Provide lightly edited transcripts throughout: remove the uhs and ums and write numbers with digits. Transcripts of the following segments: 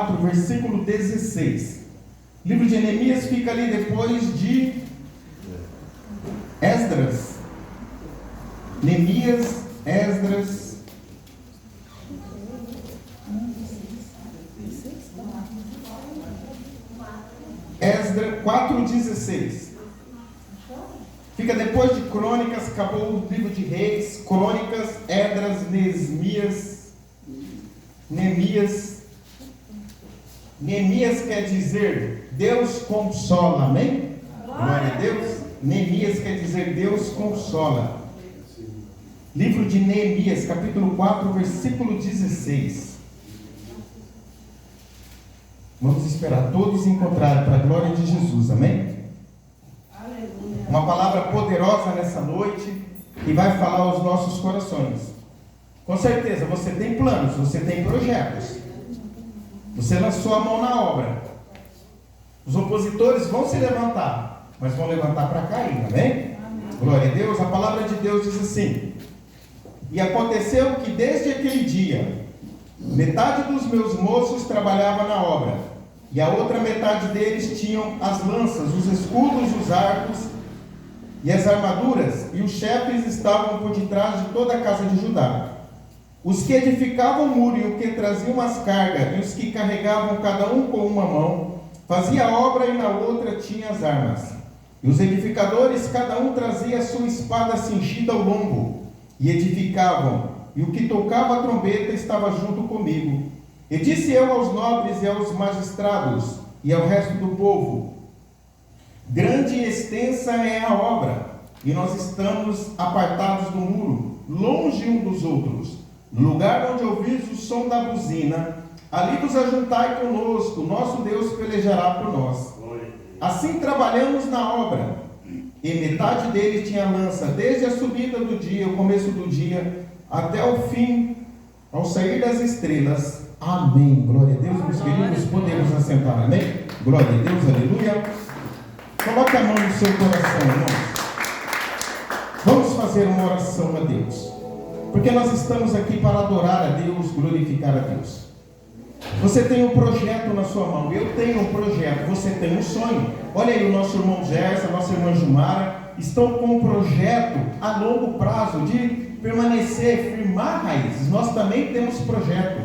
4, versículo 16. O livro de Neemias fica ali depois de Esdras. Neemias, Esdras. Esdras 4,16. Fica depois de Crônicas, acabou o livro de Reis, Crônicas, Esdras, Neemias. Neemias quer dizer Deus consola, amém? Glória a Deus. Neemias quer dizer Deus consola. Livro de Neemias, capítulo 4, versículo 16. Vamos esperar todos encontrarem para a glória de Jesus, amém? Uma palavra poderosa nessa noite que vai falar aos nossos corações. Com certeza, você tem planos, você tem projetos. Você lançou a mão na obra. Os opositores vão se levantar, mas vão levantar para cair, amém? Glória a Deus. A palavra de Deus diz assim: e aconteceu que desde aquele dia, metade dos meus moços trabalhava na obra, e a outra metade deles tinham as lanças, os escudos, os arcos e as armaduras, e os chefes estavam por detrás de toda a casa de Judá. Os que edificavam o muro e o que traziam as cargas, e os que carregavam cada um com uma mão, fazia a obra e na outra tinha as armas. E os edificadores, cada um trazia a sua espada cingida ao lombo, e edificavam, e o que tocava a trombeta estava junto comigo. E disse eu aos nobres e aos magistrados, e ao resto do povo: grande e extensa é a obra, e nós estamos apartados do muro, longe um dos outros. No lugar onde ouvis o som da buzina, ali vos ajuntai conosco, nosso Deus pelejará por nós. Assim trabalhamos na obra, e metade deles tinha lança, desde a subida do dia, o começo do dia, até o fim, ao sair das estrelas. Amém. Glória a Deus, meus queridos, podemos assentar, amém? Glória a Deus, aleluia. Coloque a mão no seu coração, irmãos. Vamos fazer uma oração a Deus, porque nós estamos aqui para adorar a Deus, glorificar a Deus. Você tem um projeto na sua mão, eu tenho um projeto, você tem um sonho. Olha aí, o nosso irmão Gerson, a nossa irmã Jumara, estão com um projeto a longo prazo de permanecer, firmar raízes. Nós também temos projeto.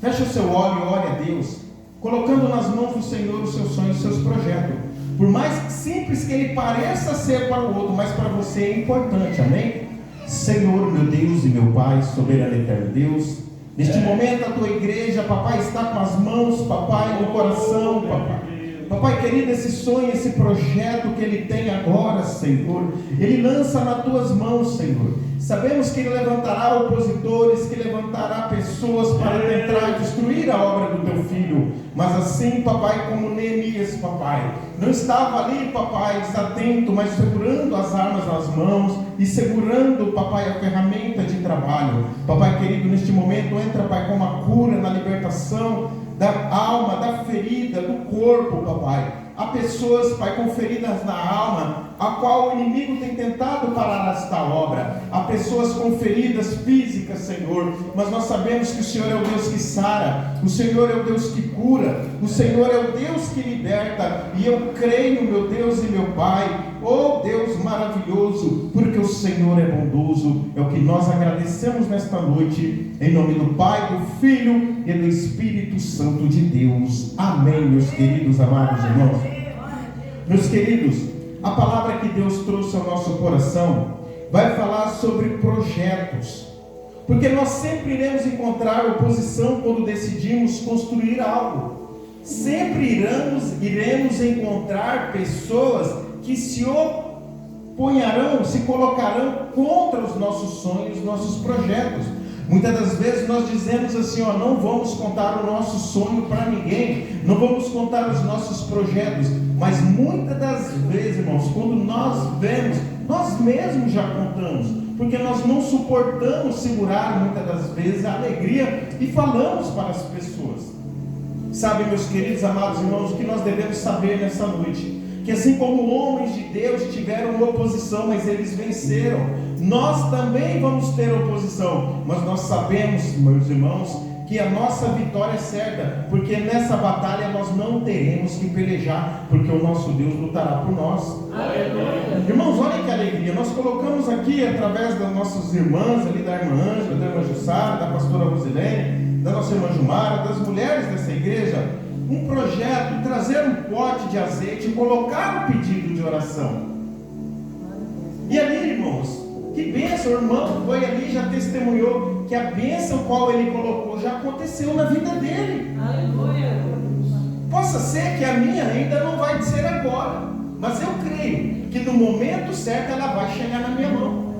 Feche o seu olho e ore a Deus, colocando nas mãos do Senhor os seus sonhos, os seus projetos. Por mais simples que ele pareça ser para o outro, mas para você é importante, amém? Senhor, meu Deus e meu Pai, soberano e eterno Deus, neste momento a tua igreja, papai, está com as mãos, papai, no coração, papai. Papai querido, esse sonho, esse projeto que ele tem agora, Senhor, ele lança nas tuas mãos, Senhor. Sabemos que ele levantará opositores, que levantará pessoas para tentar destruir a obra do teu filho. Mas assim, papai, como Neemias, papai, não estava ali, papai, atento, mas segurando as armas nas mãos e segurando, papai, a ferramenta de trabalho. Papai querido, neste momento entra, pai, com uma cura na libertação da alma, da ferida, do corpo, papai. Há pessoas, pai, com feridas na alma, a qual o inimigo tem tentado parar esta obra. Há pessoas com feridas físicas, Senhor, mas nós sabemos que o Senhor é o Deus que sara, o Senhor é o Deus que cura, o Senhor é o Deus que liberta, e eu creio, meu Deus e meu Pai, oh Deus maravilhoso, porque o Senhor é bondoso. É o que nós agradecemos nesta noite, em nome do Pai, do Filho e do Espírito Santo de Deus. Amém, meus queridos, amados irmãos. Meus queridos, a palavra que Deus trouxe ao nosso coração vai falar sobre projetos, porque nós sempre iremos encontrar oposição quando decidimos construir algo. Sempre iremos encontrar pessoas que se oponharão, se colocarão contra os nossos sonhos, nossos projetos. Muitas das vezes nós dizemos assim, não vamos contar o nosso sonho para ninguém, não vamos contar os nossos projetos, mas muitas das vezes, irmãos, quando nós vemos, nós mesmos já contamos, porque nós não suportamos segurar muitas das vezes a alegria e falamos para as pessoas. Sabe, meus queridos, amados irmãos, o que nós devemos saber nessa noite? Que assim como homens de Deus tiveram oposição, mas eles venceram, nós também vamos ter oposição, mas nós sabemos, meus irmãos, que a nossa vitória é certa, porque nessa batalha nós não teremos que pelejar, porque o nosso Deus lutará por nós. Aleluia. Irmãos, olha que alegria, nós colocamos aqui, através das nossas irmãs ali, da irmã Ângela, da irmã Jussara, da pastora Rosilene, da nossa irmã Jumara, das mulheres dessa igreja, um projeto, trazer um pote de azeite e colocar um pedido de oração. E ali, irmãos, que bênção, o irmão foi ali, já testemunhou que a bênção qual ele colocou já aconteceu na vida dele. Aleluia. Possa ser que a minha ainda não vai ser agora, mas eu creio que no momento certo ela vai chegar na minha mão.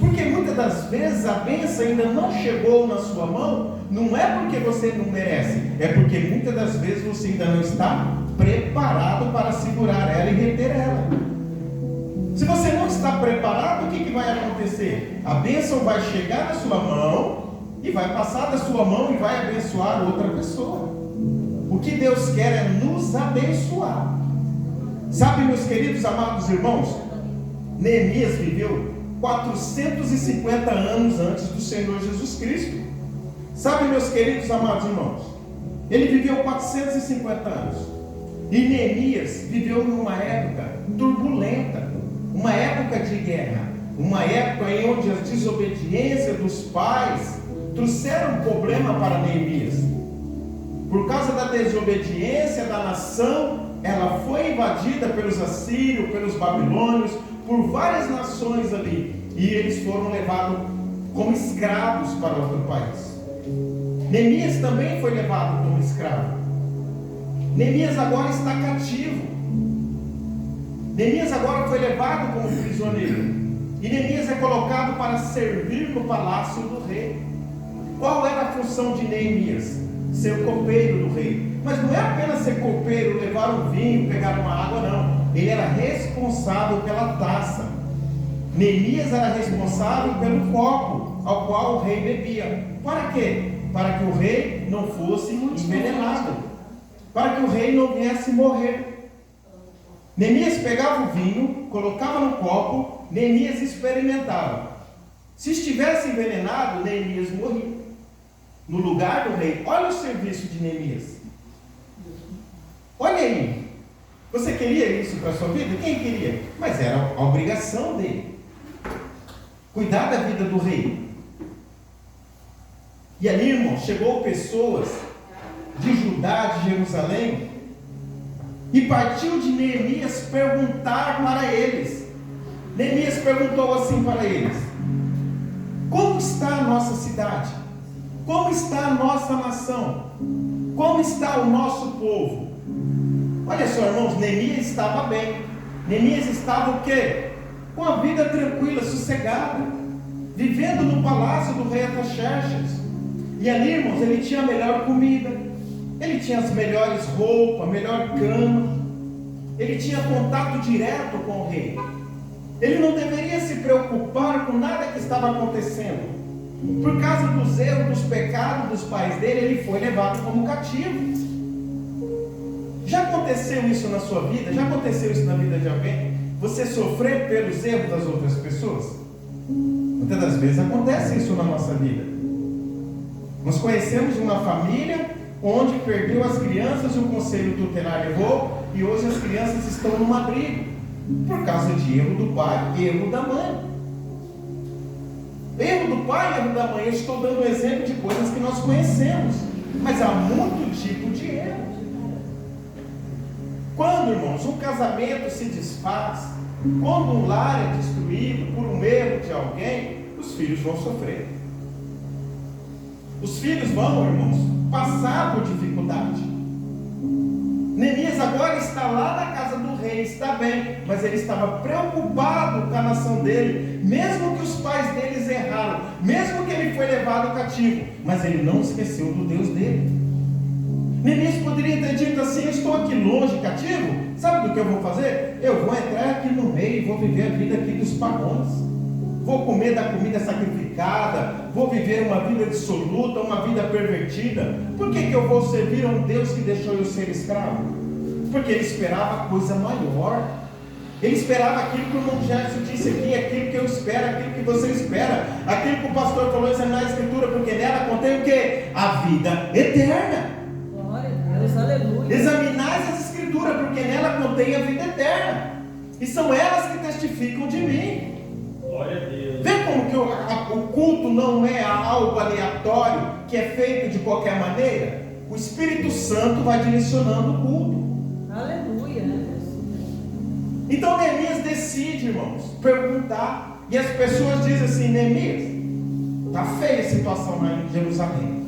Porque muitas das vezes a bênção ainda não chegou na sua mão, não é porque você não merece, é porque muitas das vezes você ainda não está preparado para segurar ela e reter ela. Se você não está preparado, o que vai acontecer? A bênção vai chegar na sua mão e vai passar da sua mão e vai abençoar outra pessoa. O que Deus quer é nos abençoar. Sabe, meus queridos amados irmãos, Neemias viveu 450 anos antes do Senhor Jesus Cristo. Sabe, meus queridos amados irmãos, ele viveu 450 anos. E Neemias viveu numa época turbulenta, uma época de guerra, uma época em onde a desobediência dos pais trouxeram um problema para Neemias. Por causa da desobediência da nação, ela foi invadida pelos assírios, pelos babilônios, por várias nações ali, e eles foram levados como escravos para outro país. Neemias também foi levado como escravo. Neemias agora está cativo. Neemias agora foi levado como prisioneiro. E Neemias é colocado para servir no palácio do rei. Qual era a função de Neemias? Ser copeiro do rei. Mas não é apenas ser copeiro, levar um vinho, pegar uma água, não. Ele era responsável pela taça. Neemias era responsável pelo copo ao qual o rei bebia. Para quê? Para que o rei não fosse envenenado, para que o rei não viesse morrer. Neemias pegava o vinho, colocava no copo, Neemias experimentava. Se estivesse envenenado, Neemias morria no lugar do rei. Olha o serviço de Neemias. Olha aí. Você queria isso para a sua vida? Quem queria? Mas era a obrigação dele cuidar da vida do rei. E ali, irmão, chegou pessoas de Judá, de Jerusalém, e partiu de Neemias perguntar para eles. Neemias perguntou assim para eles: como está a nossa cidade? Como está a nossa nação? Como está o nosso povo? Olha só, irmãos, Neemias estava bem. Neemias estava o quê? Com a vida tranquila, sossegada, vivendo no palácio do rei Artaxerxes. E ali, irmãos, ele tinha a melhor comida, ele tinha as melhores roupas, a melhor cama, ele tinha contato direto com o rei. Ele não deveria se preocupar com nada que estava acontecendo. Por causa dos erros, dos pecados dos pais dele, ele foi levado como cativo. Já aconteceu isso na sua vida? Já aconteceu isso na vida de alguém? Você sofrer pelos erros das outras pessoas? Muitas das vezes acontece isso na nossa vida. Nós conhecemos uma família onde perdeu as crianças e o conselho tutelar levou, e hoje as crianças estão num abrigo, por causa de erro do pai, erro da mãe. Erro do pai, erro da mãe. Eu estou dando um exemplo de coisas que nós conhecemos, mas há muito tipo de erro. Quando, irmãos, um casamento se desfaz, quando um lar é destruído por um erro de alguém, os filhos vão sofrer. Os filhos vão, irmãos, passar por dificuldade. Neemias agora está lá na casa do rei, está bem, mas ele estava preocupado com a nação dele, mesmo que os pais deles erraram, mesmo que ele foi levado cativo, mas ele não esqueceu do Deus dele. Neemias poderia ter dito assim: eu estou aqui longe, cativo, sabe do que eu vou fazer? Eu vou entrar aqui no meio e vou viver a vida aqui dos pagãos. Vou comer da comida sacrificada, vou viver uma vida dissoluta, uma vida pervertida. Por que eu vou servir a um Deus que deixou eu ser escravo? Porque ele esperava coisa maior. Ele esperava aquilo que o irmão Gerson disse aqui, aquilo que eu espero, aquilo que você espera, aquilo que o pastor falou, examinar a Escritura, porque nela contém o quê? A vida eterna. Glória a Deus, aleluia. Examinais as Escrituras, porque nela contém a vida eterna. E são elas que testificam de mim. Glória a Deus. Vê como que o culto não é algo aleatório, que é feito de qualquer maneira? O Espírito Santo vai direcionando o culto. Aleluia, né? Então Neemias decide, irmãos, perguntar. E as pessoas dizem assim: Neemias, está feia a situação lá em Jerusalém.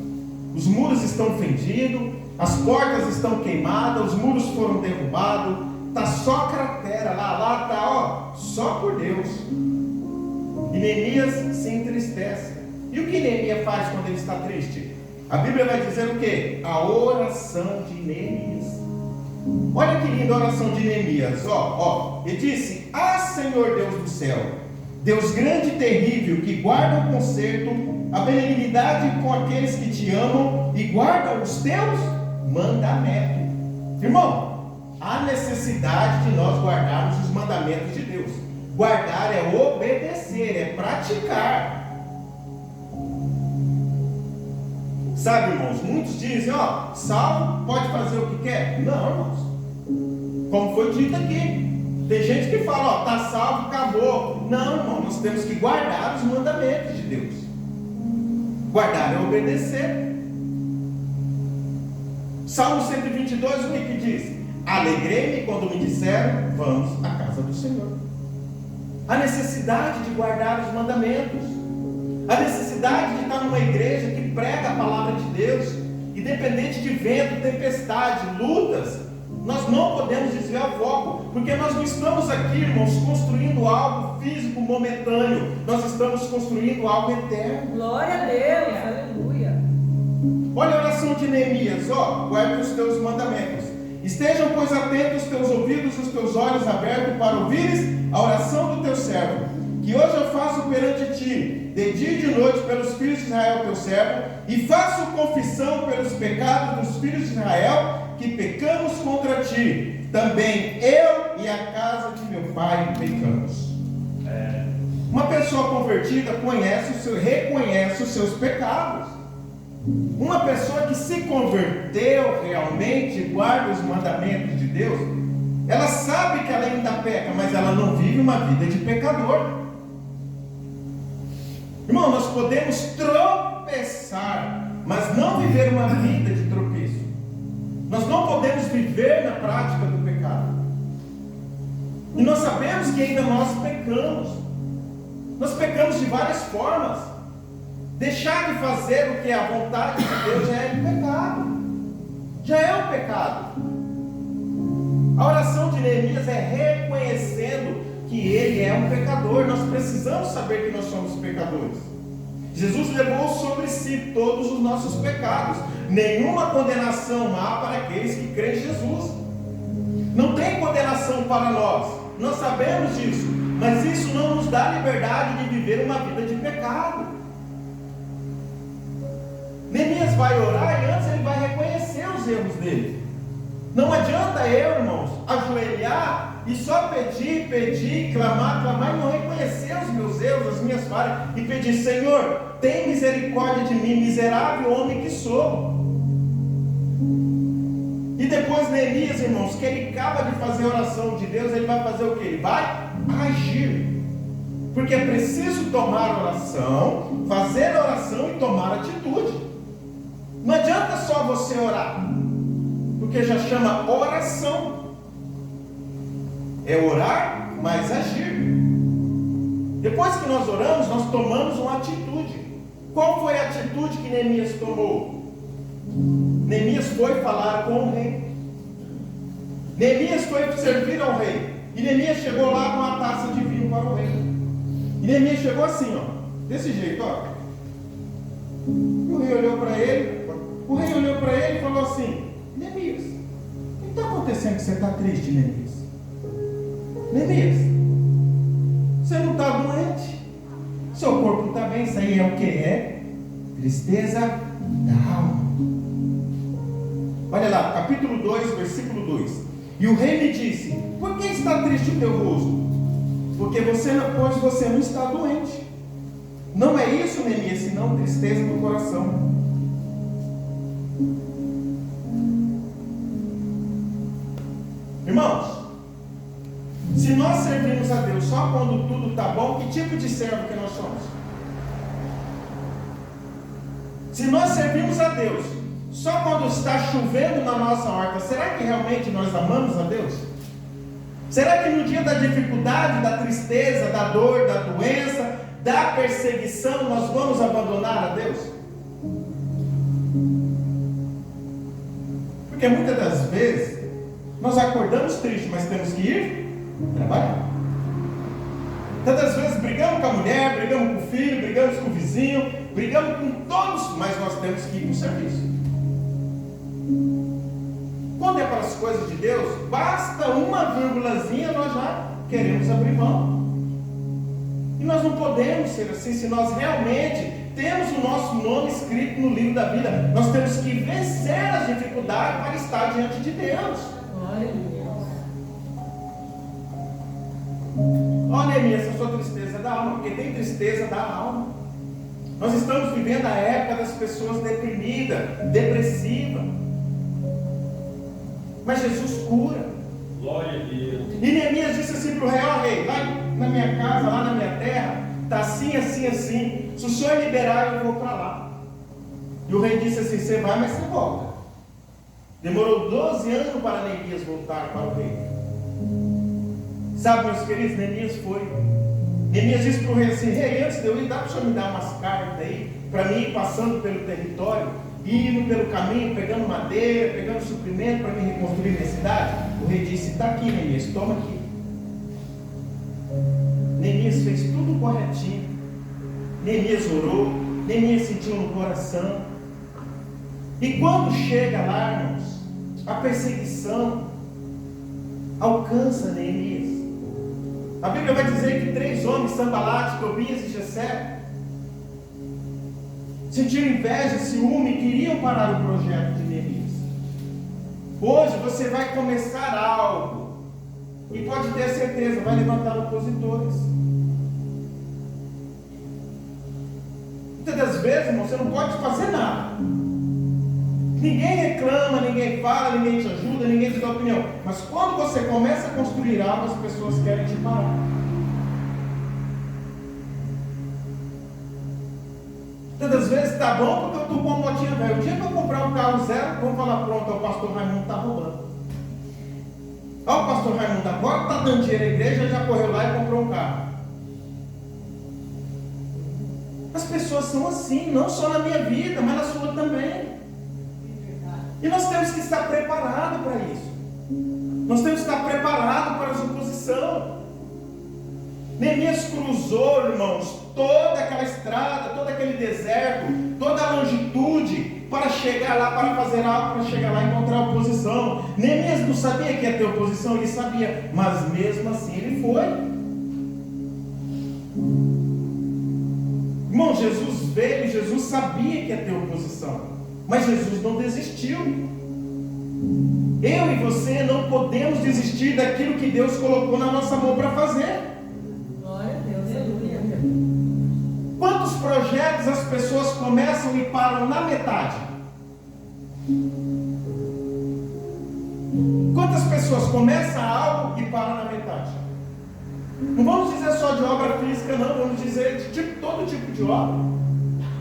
Os muros estão fendidos, as portas estão queimadas, os muros foram derrubados, está só cratera lá está, ó, só por Deus. E Neemias se entristece. E o que Neemias faz quando ele está triste? A Bíblia vai dizer o quê? A oração de Neemias. Olha que linda a oração de Neemias. Ele disse: Ah, Senhor Deus do céu, Deus grande e terrível, que guarda o conserto, a benignidade com aqueles que te amam e guardam os teus mandamentos. Irmão, há necessidade de nós guardarmos os mandamentos de Deus. Guardar é obedecer, é praticar. Sabe, irmãos, muitos dizem: salvo pode fazer o que quer. Não, irmãos, como foi dito aqui, tem gente que fala: está salvo, acabou. Não, irmão, nós temos que guardar os mandamentos de Deus. Guardar é obedecer. Salmo 122, o que diz? Alegrei-me quando me disseram: vamos à casa do Senhor. A necessidade de guardar os mandamentos, a necessidade de estar numa igreja que prega a palavra de Deus, independente de vento, tempestade, lutas, nós não podemos desviar o foco, porque nós não estamos aqui, irmãos, construindo algo físico momentâneo, nós estamos construindo algo eterno. Glória a Deus, aleluia. Olha a oração de Neemias, guarda os teus mandamentos. Estejam, pois, atentos os teus ouvidos, os teus olhos abertos para ouvires a oração do teu servo, que hoje eu faço perante ti, de dia e de noite, pelos filhos de Israel, teu servo, e faço confissão pelos pecados dos filhos de Israel, que pecamos contra ti. Também eu e a casa de meu pai pecamos. Uma pessoa convertida reconhece os seus pecados. Uma pessoa que se converteu realmente, guarda os mandamentos de Deus, ela sabe que ela ainda peca, mas ela não vive uma vida de pecador. Irmão, nós podemos tropeçar, mas não viver uma vida de tropeço. Nós não podemos viver na prática do pecado. E nós sabemos que ainda nós pecamos. Nós pecamos de várias formas. Deixar de fazer o que é a vontade de Deus já é pecado. Já é um pecado. A oração de Neemias é reconhecendo que ele é um pecador. Nós precisamos saber que nós somos pecadores. Jesus levou sobre si todos os nossos pecados. Nenhuma condenação há para aqueles que creem em Jesus. Não tem condenação para nós. Nós sabemos disso. Mas isso não nos dá liberdade de viver uma vida de pecado. Neemias vai orar e antes ele vai reconhecer os erros dele. Não adianta eu, irmãos, ajoelhar e só pedir, clamar e não reconhecer os meus erros, as minhas falhas, e pedir: Senhor, tem misericórdia de mim, miserável homem que sou. E depois Neemias, irmãos, que ele acaba de fazer a oração de Deus, ele vai fazer o que? Ele vai agir. Porque é preciso tomar oração, fazer oração e tomar atitude. Não adianta só você orar, porque já chama oração. É orar, mas agir. Depois que nós oramos, nós tomamos uma atitude. Qual foi a atitude que Neemias tomou? Neemias foi falar com o rei. Neemias foi servir ao rei. E Neemias chegou lá com uma taça de vinho para o rei. E Neemias chegou assim, desse jeito, E o rei olhou para ele. O rei olhou para ele e falou assim: Neemias, o que está acontecendo que você está triste, Neemias? Neemias, você não está doente? Seu corpo está bem. Isso aí é o que? É tristeza da alma. Olha lá, capítulo 2, versículo 2. E o rei me disse: por que está triste o teu rosto? Pois você não está doente. Não é isso, Neemias, senão tristeza no coração. Irmãos, se nós servimos a Deus só quando tudo está bom, que tipo de servo que nós somos? Se nós servimos a Deus só quando está chovendo na nossa horta, será que realmente nós amamos a Deus? Será que no dia da dificuldade, da tristeza, da dor, da doença, da perseguição, nós vamos abandonar a Deus? Porque muitas das vezes nós acordamos tristes, mas temos que ir trabalhar. Tantas vezes brigamos com a mulher, brigamos com o filho, brigamos com o vizinho, brigamos com todos, mas nós temos que ir para o serviço. Quando é para as coisas de Deus, basta uma vírgulazinha, nós já queremos abrir mão. E nós não podemos ser assim, se nós realmente temos o nosso nome escrito no livro da vida. Nós temos que vencer as dificuldades para estar diante de Deus. Glória a Deus. Olha, Neemias, essa sua tristeza da alma, porque tem tristeza da alma. Nós estamos vivendo a época das pessoas deprimidas, depressivas. Mas Jesus cura. Glória a Deus. E Neemias disse assim para o rei: ó rei, lá na minha casa, lá na minha terra, está assim, assim, assim. Se o senhor liberar, eu vou para lá. E o rei disse assim: você vai, mas você volta. Demorou 12 anos para Neemias voltar para o rei. Sabe, meus queridos, Neemias foi. Neemias disse para o rei assim: rei, antes de eu ir, dá para o senhor me dar umas cartas aí, para mim ir passando pelo território, indo pelo caminho, pegando madeira, pegando suprimento para me reconstruir minha cidade? O rei disse: está aqui, Neemias, toma aqui. Neemias fez tudo corretinho. Neemias orou, Neemias sentiu no coração. E quando chega lá, irmãos, a perseguição alcança Neemias. A Bíblia vai dizer que 3 homens, Sanbalate, Tobias e Gesé, sentiram inveja, ciúme e queriam parar o projeto de Neemias. Hoje você vai começar algo e pode ter certeza, vai levantar opositores. Muitas das vezes, irmão, você não pode fazer nada. Ninguém reclama, ninguém fala, ninguém te ajuda, ninguém te dá opinião. Mas quando você começa a construir algo, as pessoas querem te parar. Muitas vezes está bom porque eu estou com uma motinha velha. O dia que eu comprar um carro zero, vamos falar: pronto, o pastor Raimundo está roubando. Olha o pastor Raimundo agora está dando dinheiro à igreja, já correu lá e comprou um carro. As pessoas são assim, não só na minha vida, mas na sua também. E nós temos que estar preparados para isso. Nós temos que estar preparados para as oposições. Neemias cruzou, irmãos, toda aquela estrada, todo aquele deserto, toda a longitude para chegar lá, para fazer algo, para chegar lá e encontrar oposição. Neemias não sabia que ia ter oposição, ele sabia, mas mesmo assim ele foi. Irmão, Jesus veio, Jesus sabia que ia ter oposição, mas Jesus não desistiu. Eu e você não podemos desistir daquilo que Deus colocou na nossa mão para fazer. Glória a Deus, aleluia. Quantos projetos as pessoas começam e param na metade? Quantas pessoas começam algo e param na metade? Não vamos dizer só de obra física, não, vamos dizer de todo tipo de obra.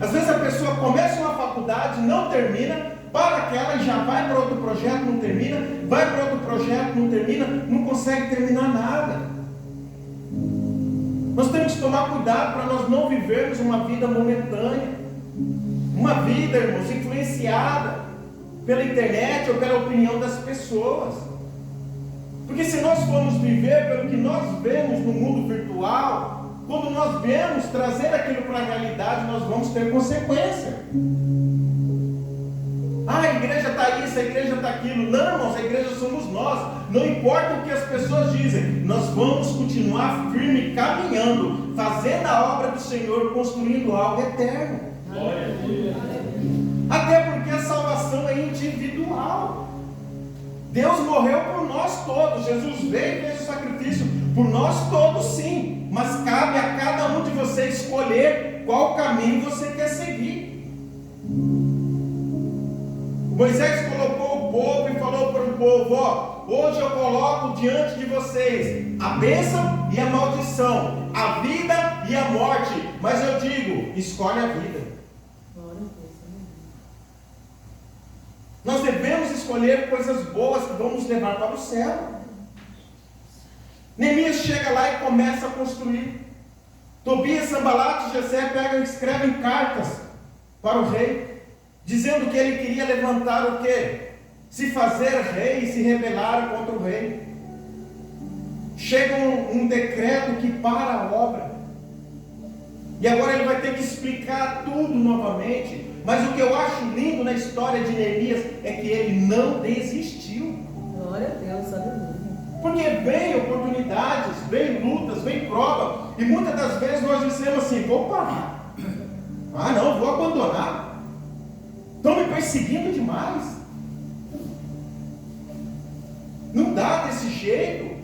Às vezes a pessoa começa uma faculdade, não termina, para aquela e já vai para outro projeto, não termina, vai para outro projeto, não termina, não consegue terminar nada. Nós temos que tomar cuidado para nós não vivermos uma vida momentânea, uma vida, irmãos, influenciada pela internet ou pela opinião das pessoas. Porque se nós formos viver pelo que nós vemos no mundo virtual, quando nós viemos trazer aquilo para a realidade, nós vamos ter consequência. Ah, a igreja está isso, a igreja está aquilo. Não, irmãos, a igreja somos nós. Não importa o que as pessoas dizem, nós vamos continuar firme, caminhando, fazendo a obra do Senhor, construindo algo eterno. Glória a Deus. Até porque a salvação é individual. Deus morreu por nós todos. Jesus veio e fez o sacrifício por nós todos, sim. Mas cabe a cada um de vocês escolher qual caminho você quer seguir. Moisés colocou o povo e falou para o povo: ó, hoje eu coloco diante de vocês a bênção e a maldição, a vida e a morte. Mas eu digo, escolhe a vida. Nós devemos escolher coisas boas que vão nos levar para o céu. Neemias chega lá e começa a construir. Tobias, Sanbalate e Gesem pegam e escrevem cartas para o rei, dizendo que ele queria levantar o quê? Se fazer rei e se rebelar contra o rei. Chega um decreto que para a obra. E agora ele vai ter que explicar tudo novamente. Mas o que eu acho lindo na história de Neemias é que ele não desistiu. Glória a Deus, aleluia. Porque vem oportunidades, vem lutas, vem prova. E muitas das vezes nós dizemos assim: vou parar. Ah não, vou abandonar. Estão me perseguindo demais. Não dá desse jeito.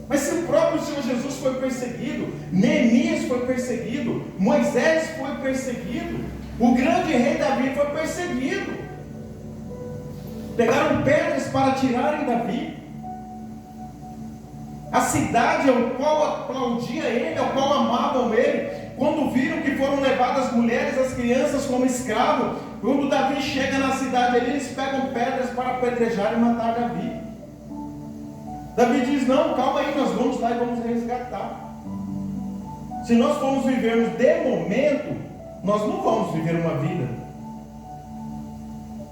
Mas se o próprio Senhor Jesus foi perseguido, Neemias foi perseguido, Moisés foi perseguido, o grande rei Davi foi perseguido. Pegaram pedras para tirarem Davi. A cidade ao qual aplaudia ele, ao qual amavam ele, quando viram que foram levadas as mulheres, as crianças como escravos, quando Davi chega na cidade ali, eles pegam pedras para apedrejar e matar Davi. Davi diz: não, calma aí, nós vamos lá e vamos resgatar. Se nós formos vivermos de momento, nós não vamos viver uma vida.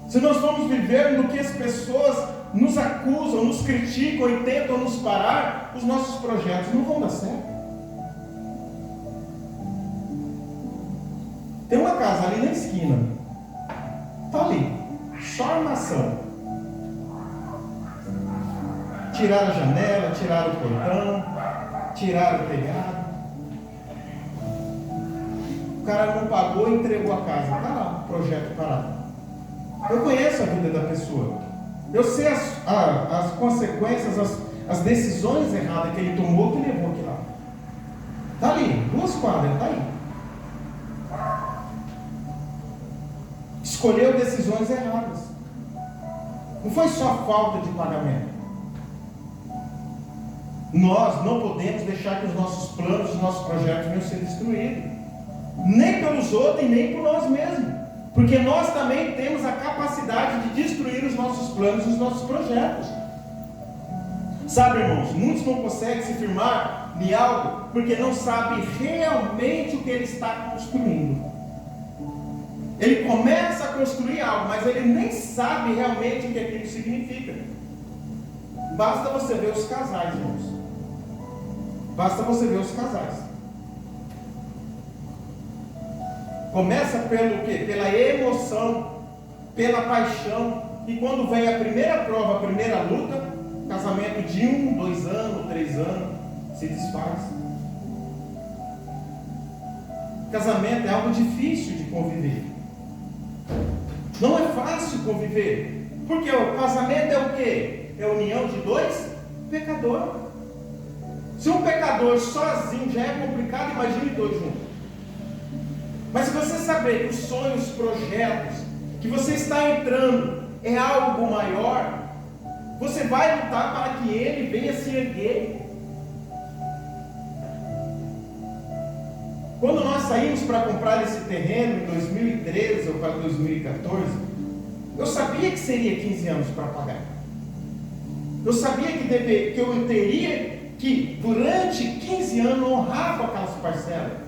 Se nós formos viver no que as pessoas nos acusam, nos criticam e tentam nos parar, os nossos projetos não vão dar certo. Tem uma casa ali na esquina, está ali, só armação. Tiraram a janela, tiraram o portão, tiraram o telhado. O cara não pagou e entregou a casa. Está lá, o projeto parado. Eu conheço a vida da pessoa. Eu sei as consequências, as decisões erradas que ele tomou, que levou aqui lá. Está ali, 2 quadras, está aí. Escolheu decisões erradas. Não foi só falta de pagamento. Nós não podemos deixar que os nossos planos, os nossos projetos venham ser destruídos. Nem pelos outros e nem por nós mesmos. Porque nós também temos a capacidade de destruir os nossos planos e os nossos projetos. Sabe, irmãos, muitos não conseguem se firmar em algo porque não sabem realmente o que ele está construindo. Ele começa a construir algo, mas ele nem sabe realmente o que aquilo significa. Basta você ver os casais, irmãos. Basta você ver os casais. Começa pelo quê? Pela emoção, pela paixão. E quando vem a primeira prova, a primeira luta, casamento de 1, 2 anos, 3 anos, se desfaz. Casamento é algo difícil de conviver. Não é fácil conviver. Porque o casamento é o quê? É a união de 2 pecadores. Se um pecador sozinho já é complicado, imagine 2 juntos. Mas se você saber que os sonhos, os projetos que você está entrando é algo maior, você vai lutar para que ele venha se erguer. Quando nós saímos para comprar esse terreno em 2013 ou para 2014, eu sabia que seria 15 anos para pagar. Eu sabia que eu teria que, durante 15 anos, honrar com aquelas parcelas.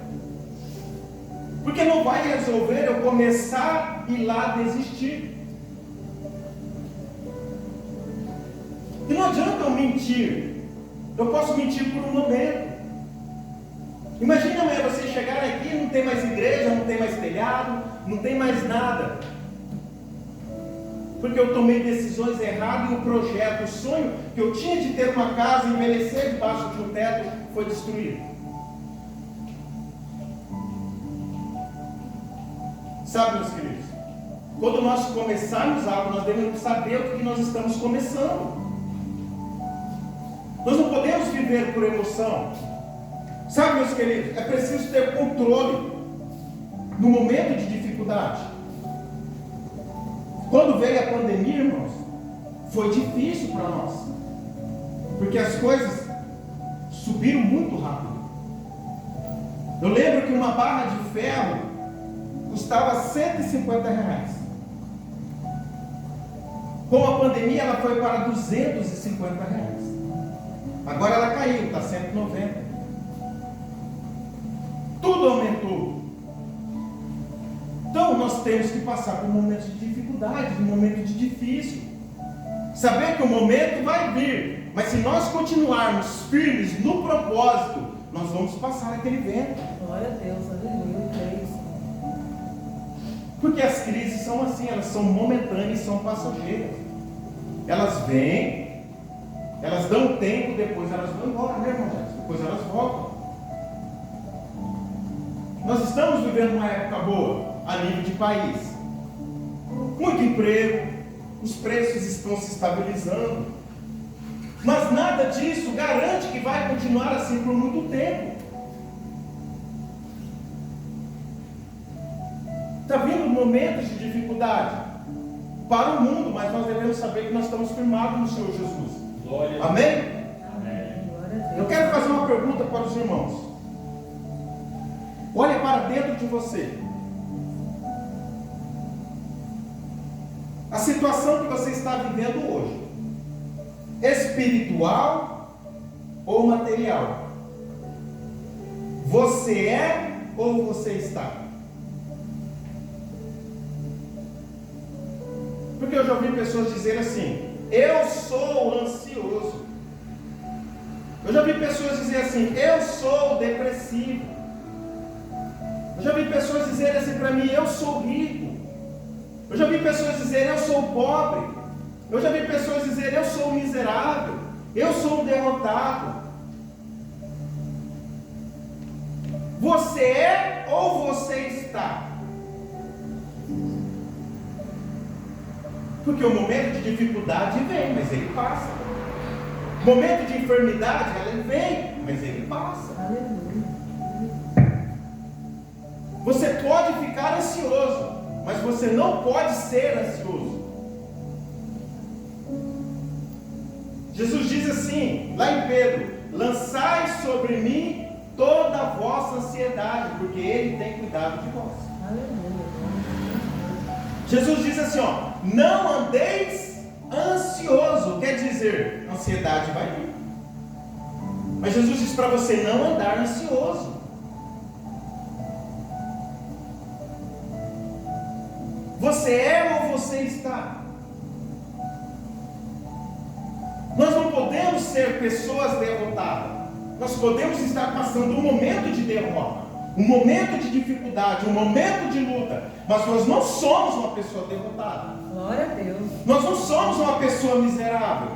Porque não vai resolver eu começar e ir lá desistir. E não adianta eu mentir. Eu posso mentir por um momento. Imagina amanhã você chegar aqui, não tem mais igreja, não tem mais telhado, não tem mais nada. Porque eu tomei decisões erradas e o projeto, o sonho que eu tinha de ter uma casa e envelhecer debaixo de um teto foi destruído. Sabe, meus queridos, Quando nós começarmos algo, nós devemos saber o que nós estamos começando. Nós não podemos viver por emoção. Sabe, meus queridos, é preciso ter controle no momento de dificuldade. Quando veio a pandemia, irmãos, foi difícil para nós, porque as coisas subiram muito rápido. Eu lembro que uma barra de ferro custava R$150. Com a pandemia ela foi para R$250. Agora ela caiu, está R$190. Tudo aumentou. Então nós temos que passar por momentos de dificuldade, por momentos de difícil. Saber que o momento vai vir, mas se nós continuarmos firmes no propósito, nós vamos passar aquele vento. Glória a Deus, aleluia, é isso. Porque as crises são assim, elas são momentâneas, são passageiras. Elas vêm, elas dão tempo, depois elas vão embora, né, irmão? Depois elas voltam. Nós estamos vivendo uma época boa, a nível de país. Muito emprego, os preços estão se estabilizando. Mas nada disso garante que vai continuar assim por muito tempo. Está vindo momentos de dificuldade para o mundo, mas nós devemos saber que nós estamos firmados no Senhor Jesus. Glória. Amém? Amém. Glória a Deus. Eu quero fazer uma pergunta para os irmãos. Olha para dentro de você. A situação que você está vivendo hoje, espiritual ou material? Você é ou você está? Porque eu já ouvi pessoas dizer assim: eu sou ansioso. Eu já vi pessoas dizer assim: eu sou depressivo. Eu já vi pessoas dizerem assim para mim: eu sou rico. Eu já vi pessoas dizerem: eu sou pobre. Eu já vi pessoas dizerem: eu sou miserável. Eu sou um derrotado. Você é ou você está? Porque o momento de dificuldade vem, mas ele passa. O momento de enfermidade, ele vem, mas ele passa. Aleluia. Você pode ficar ansioso, mas você não pode ser ansioso. Jesus diz assim, lá em Pedro: lançai sobre mim toda a vossa ansiedade, porque Ele tem cuidado de vós. Aleluia. Jesus diz assim, ó: não andeis ansioso, quer dizer, ansiedade vai vir. Mas Jesus diz para você não andar ansioso. Você é ou você está? Nós não podemos ser pessoas derrotadas. Nós podemos estar passando um momento de derrota, um momento de dificuldade, um momento de luta, mas nós não somos uma pessoa derrotada. Glória a Deus. Nós não somos uma pessoa miserável.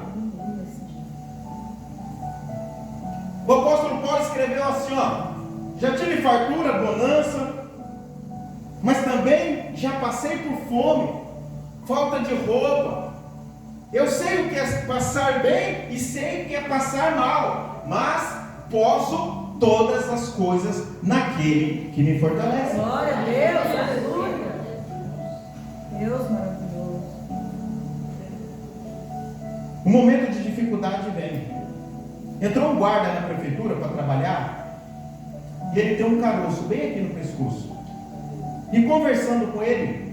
O apóstolo Paulo escreveu assim, ó: já tive fartura, bonança, mas também já passei por fome, falta de roupa. Eu sei o que é passar bem e sei o que é passar mal, mas posso todas as coisas naquele que me fortalece. Glória a Deus, aleluia. Deus maravilhoso. O momento de dificuldade vem. Entrou um guarda na prefeitura para trabalhar, e ele tem um caroço bem aqui no pescoço. E conversando com ele,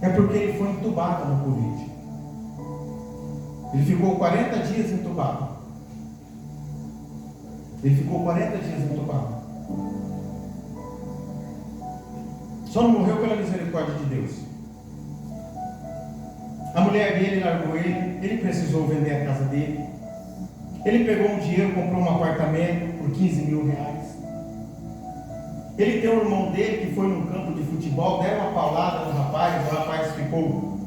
é porque ele foi entubado no Covid. Ele ficou 40 dias entubado. Ele ficou 40 dias entubado. Só não morreu pela misericórdia de Deus. A mulher dele largou ele precisou vender a casa dele. Ele pegou um dinheiro, comprou um apartamento por 15 mil reais. Ele tem um irmão dele que foi num campo de futebol, deram uma paulada no rapaz, o rapaz ficou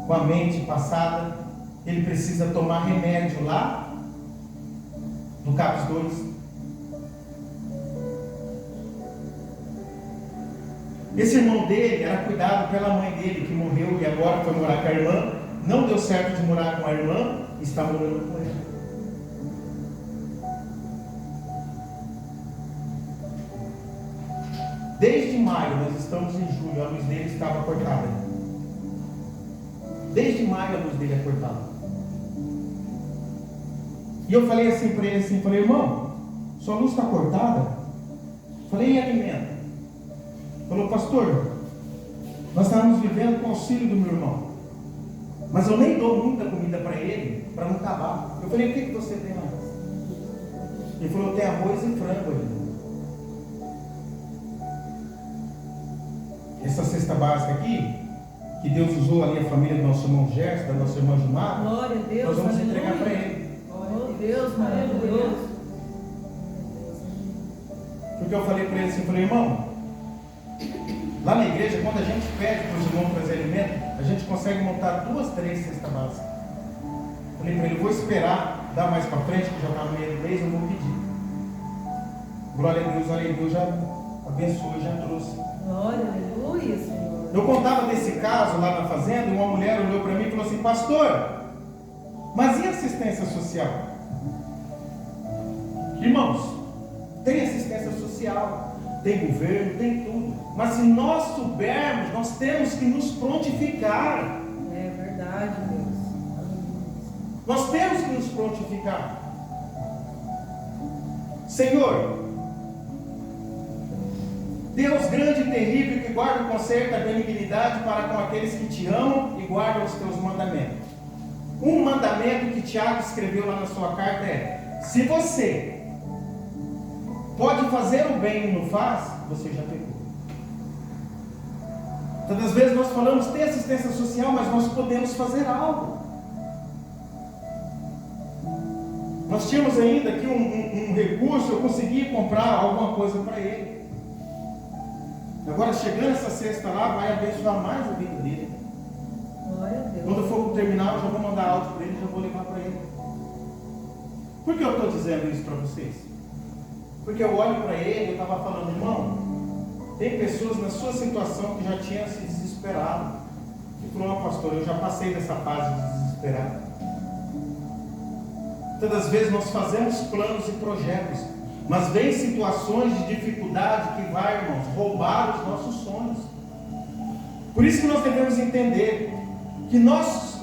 com a mente passada. Ele precisa tomar remédio lá no CAPS 2. Esse irmão dele era cuidado pela mãe dele, que morreu e agora foi morar com a irmã. Não deu certo de morar com a irmã, está morando com ele. Desde maio, nós estamos em julho, a luz dele estava cortada. Desde maio a luz dele é cortada. E eu falei assim para ele, assim, falei, irmão, sua luz está cortada? Falei, e alimento? Falou, pastor, nós estávamos vivendo com o auxílio do meu irmão, mas eu nem dou muita comida para ele, para não acabar. Eu falei, o que você tem mais? Ele falou, tem arroz e frango ali. Essa cesta básica aqui, que Deus usou ali a família do nosso irmão Gerson, da nossa irmã Gilmar, glória a Deus, nós vamos aleluia. entregar para ele. Oh Deus, maravilhoso. Porque eu falei para ele assim, falei, irmão, lá na igreja, quando a gente pede para os irmãos trazer alimento, a gente consegue montar 2, 3 cestas básicas. Falei para ele, vou esperar, dar mais para frente, que já está no meio do mês, eu vou pedir. Glória a Deus, já abençoou, já trouxe. Glória, aleluia, Senhor. Eu contava desse caso lá na fazenda, e uma mulher olhou para mim e falou assim, pastor, mas e assistência social? Irmãos, tem assistência social, tem governo, tem tudo. Mas se nós soubermos, nós temos que nos prontificar. É verdade, Deus. Nós temos que nos prontificar. Senhor, Deus grande e terrível, que guarda o conserto e a benignidade para com aqueles que te amam e guardam os teus mandamentos. Um mandamento que Tiago escreveu lá na sua carta é: se você pode fazer o bem e não faz, você já pecou. Tantas vezes nós falamos, tem assistência social, mas nós podemos fazer algo. Nós tínhamos ainda aqui um recurso, eu consegui comprar alguma coisa para ele. Agora, chegando essa cesta lá, vai abençoar mais a vida dele. Glória a Deus. Quando eu for para o terminal, eu já vou mandar áudio para ele, já vou levar para ele. Por que eu estou dizendo isso para vocês? Porque eu olho para ele, eu estava falando, irmão, tem pessoas na sua situação que já tinham se desesperado. E falou, pastor, eu já passei dessa fase de desesperar. Todas as vezes nós fazemos planos e projetos, mas vem situações de dificuldade que vai, irmãos, roubar os nossos sonhos. Por isso que nós devemos entender que nós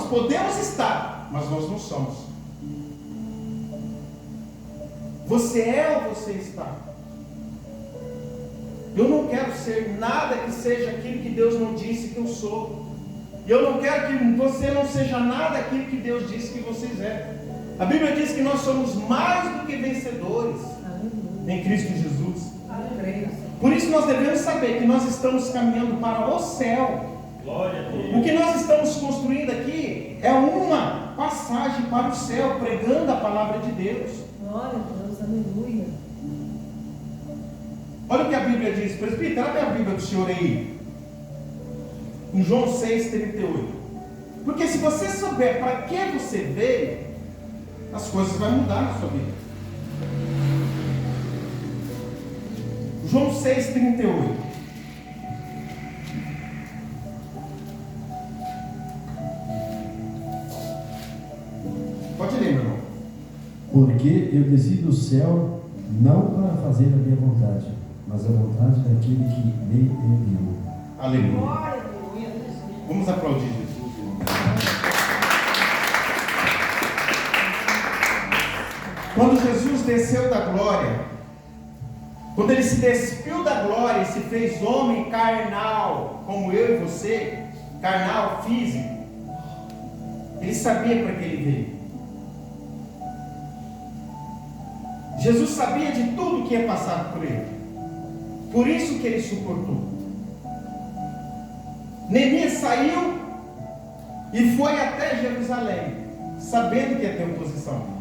podemos estar, mas nós não somos. Você é ou você está? Eu não quero ser nada que seja aquilo que Deus não disse que eu sou. Eu não quero que você não seja nada aquilo que Deus disse que vocês é. A Bíblia diz que nós somos mais do que vencedores em Cristo Jesus. Por isso nós devemos saber que nós estamos caminhando para o céu. Glória a Deus. O que nós estamos construindo aqui é uma passagem para o céu, pregando a palavra de Deus. Glória a Deus, aleluia. Olha o que a Bíblia diz, presbítero, abre a Bíblia do senhor aí, em João 6,38. Porque se você souber para que você veio, as coisas vão mudar na sua vida. João 6,38. Pode ler, meu irmão. Porque eu desci do céu não para fazer a minha vontade, mas a vontade daquele que me enviou. Aleluia. Vamos aplaudir Jesus, irmão. Quando Jesus desceu da glória, quando ele se despiu da glória e se fez homem carnal, como eu e você, carnal, físico, ele sabia para que ele veio. Jesus sabia de tudo que ia passar por ele. Por isso que ele suportou. Neemias saiu e foi até Jerusalém, sabendo que ia ter oposição.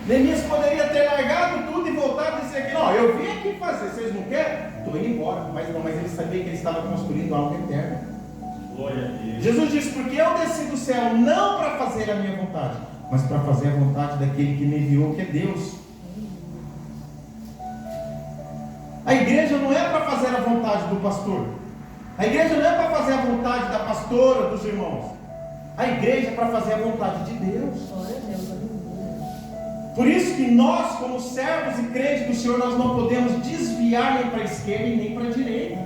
Neemias poderia ter largado tudo e voltado e dizer que não, eu vim aqui fazer, vocês não querem? Estou indo embora. Mas ele sabia que ele estava construindo algo eterno. Glória a Deus. Jesus disse, porque eu desci do céu não para fazer a minha vontade, mas para fazer a vontade daquele que me enviou, que é Deus. A igreja não vontade do pastor. A igreja não é para fazer a vontade da pastora, dos irmãos. A igreja é para fazer a vontade de Deus. Glória a Deus, aleluia. Por isso que nós, como servos e crentes do Senhor, nós não podemos desviar nem para a esquerda e nem para a direita.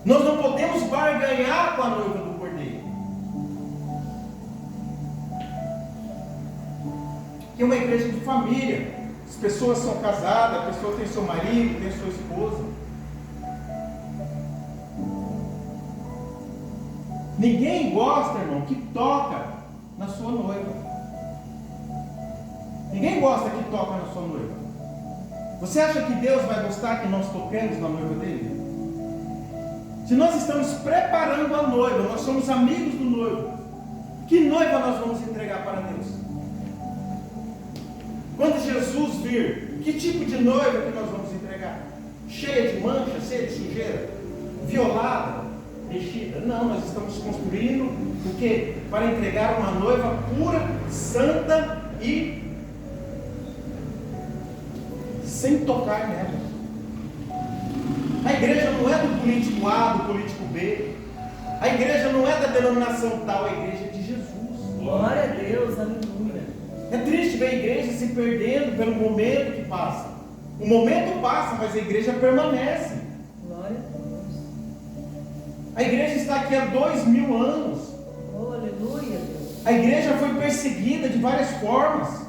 Nós não podemos barganhar com a noiva do Cordeiro. Que é uma igreja de família. As pessoas são casadas, a pessoa tem seu marido, tem sua esposa. Ninguém gosta, irmão, que toca na sua noiva. Ninguém gosta que toca na sua noiva. Você acha que Deus vai gostar que nós toquemos na noiva dele? Se nós estamos preparando a noiva, nós somos amigos do noivo, que noiva nós vamos entregar para Deus? Quando Jesus vir, que tipo de noiva que nós vamos entregar? Cheia de mancha, cheia de sujeira, violada, mexida? Não, nós estamos construindo o quê? Para entregar uma noiva pura, santa e sem tocar nela. A igreja não é do político A, do político B. A igreja não é da denominação tal, a igreja é de Jesus. Glória a Deus, aleluia. É triste ver a igreja se perdendo pelo momento que passa. O momento passa, mas a igreja permanece. Glória a Deus. A igreja está aqui há 2000 anos. Oh, aleluia, Deus. A igreja foi perseguida de várias formas,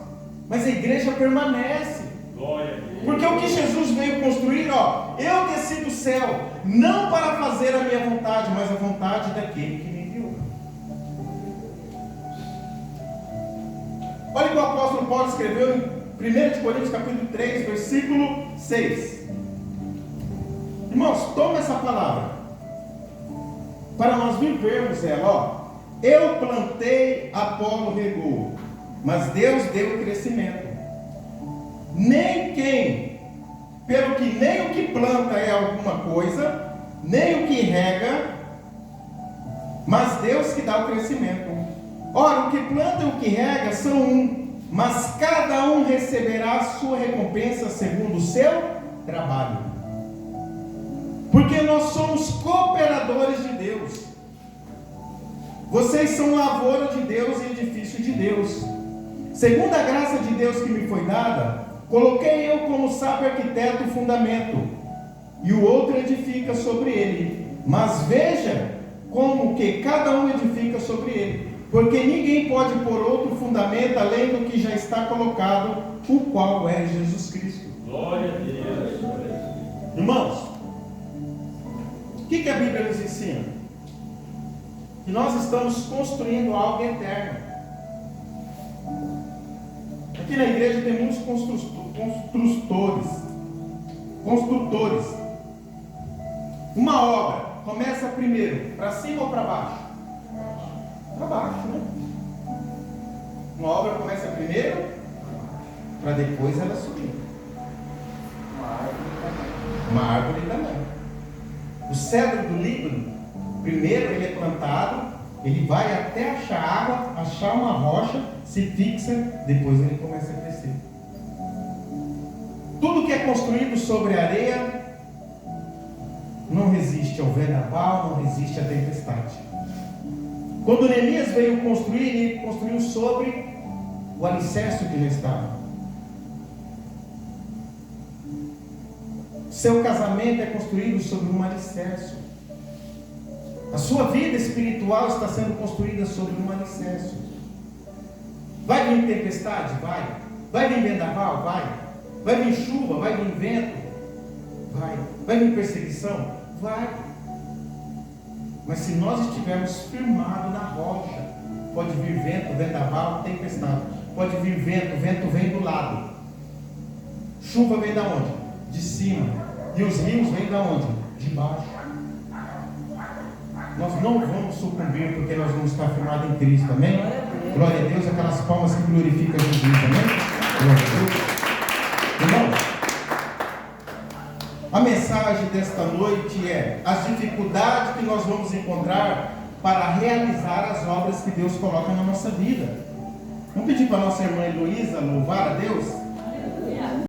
mas a igreja permanece. Glória a Deus. Porque o que Jesus veio construir, eu desci do céu, não para fazer a minha vontade, mas a vontade daquele que me enviou. Olha o que o apóstolo Paulo escreveu em 1 Coríntios capítulo 3, versículo 6. Irmãos, toma essa palavra, para nós vivermos ela. Eu plantei, Apolo regou, mas Deus deu o crescimento. Pelo que nem o que planta é alguma coisa, nem o que rega, mas Deus que dá o crescimento. Ora, o que planta e o que rega são um, mas cada um receberá a sua recompensa segundo o seu trabalho. Porque nós somos cooperadores de Deus. Vocês são lavoura de Deus e edifício de Deus. Segundo a graça de Deus que me foi dada, coloquei eu como sábio arquiteto o fundamento, e o outro edifica sobre ele. Mas veja como que cada um edifica sobre ele, porque ninguém pode pôr outro fundamento além do que já está colocado, o qual é Jesus Cristo. Glória a Deus. Irmãos, o que a Bíblia nos ensina? Que nós estamos construindo algo eterno. Aqui na igreja tem muitos construtores. Uma obra começa primeiro, para cima ou para baixo? Para baixo, né? Uma obra começa primeiro, para depois ela subir. Uma árvore também. O cedro do Líbano, primeiro ele é plantado, ele vai até achar água, achar uma rocha, se fixa, depois ele começa a crescer. Tudo que é construído sobre a areia não resiste ao vendaval, não resiste à tempestade. Quando Neemias veio construir, ele construiu sobre o alicerce que já estava. Seu casamento é construído sobre um alicerce. A sua vida espiritual está sendo construída sobre um alicerce. Vai vir tempestade? Vai. Vai vir vendaval? Vai. Vai vir chuva? Vai vir vento? Vai. Vai vir perseguição? Vai. Mas se nós estivermos firmados na rocha, pode vir vento, vendaval, tempestade. Pode vir vento, vento vem do lado. Chuva vem da onde? De cima. E os rios vêm da onde? De baixo. Nós não vamos sucumbir, porque nós vamos estar firmados em Cristo, amém? Glória a Deus, aquelas palmas que glorificam Jesus, amém? Glória a Deus. Irmão, a mensagem desta noite é as dificuldades que nós vamos encontrar para realizar as obras que Deus coloca na nossa vida. Vamos pedir para a nossa irmã Heloísa louvar a Deus?